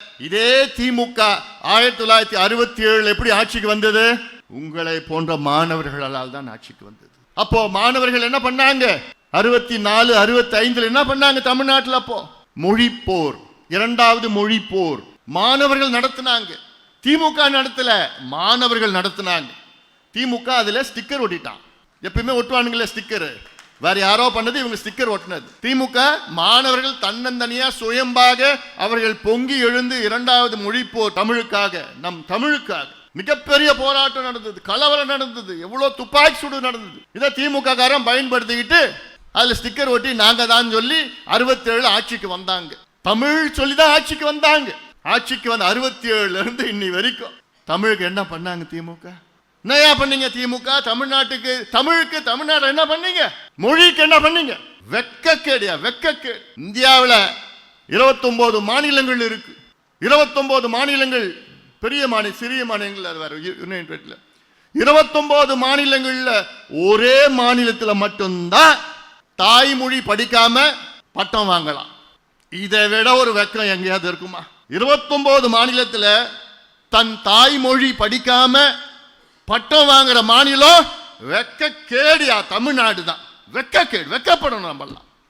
இதே திமுக 1967 எப்படி ஆட்சிக்கு வந்தது? உங்களை போன்ற மாணவர்களால் தான் ஆட்சிக்கு வந்தது. அப்போ மாணவர்கள் என்ன பண்ணாங்க? 64, 65 என்ன பண்ணாங்க தமிழ்நாட்டில்? அப்போ மொழி போர், இரண்டாவது மொழி போர் மாணவர்கள் நடத்தினாங்க. திமுக நடத்தல, மாணவர்கள் நடத்தினாங்க. திமுக அதுல ஸ்டிக்கர் ஒட்டிட்டான். எப்பயுமே ஒட்டுவானுங்களே ஸ்டிக்கர், வேற யாரோ பண்ணது, இவங்க ஸ்டிக்கர் ஒட்டினது. திமுக மாணவர்கள் தன்னந்தனியா சுயம்பாக அவர்கள் பொங்கி எழுந்து இரண்டாவது மொழி போர் தமிழுக்காக, நம் தமிழுக்காக மிகப்பெரிய போராட்டம் நடந்தது, கலவரம் நடந்தது, எவ்வளவு துப்பாக்கி சூடு நடந்தது. இதை திமுக காரன் பயன்படுத்திக்கிட்டு அதுல ஸ்டிக்கர் ஒட்டி நாங்க தான் சொல்லி 67 ஆட்சிக்கு வந்தாங்க. தமிழ் சொல்லிதான் ஆட்சிக்கு வந்தாங்க. ஆட்சிக்கு வந்து 67 இருந்து இன்னி வரைக்கும் தமிழுக்கு என்ன பண்ணாங்க திமுக? என்னையா பண்ணீங்க திமுக? தமிழ்நாட்டுக்கு, தமிழுக்கு, தமிழ்நாடு என்ன பண்ணீங்க? மொழிக்கு என்ன பண்ணீங்க? வெக்கக்கேடியா, வெக்கக்கேடு. இந்தியாவில் 29 மாநிலங்கள் இருக்கு. 29 மாநிலங்கள், பெரிய மாநில, சிறிய மாநிலங்கள், அது வேற யூனியன் டெரிட்டரியில 29 மாநிலங்கள்ல ஒரே மாநிலத்தில் மட்டும்தான் தாய்மொழி படிக்காம பட்டம் வாங்கலாம். இதை விட ஒரு வெக்கம் எங்கேயாவது இருக்குமா? 29 மாநிலத்தில் தன் தாய்மொழி படிக்காம பட்டம் வாங்குற மாநிலம் வெக்கக்கேடியா தமிழ்நாடு தான். வெக்கக்கேடு, வெக்கப்படணும் நம்மளாம்.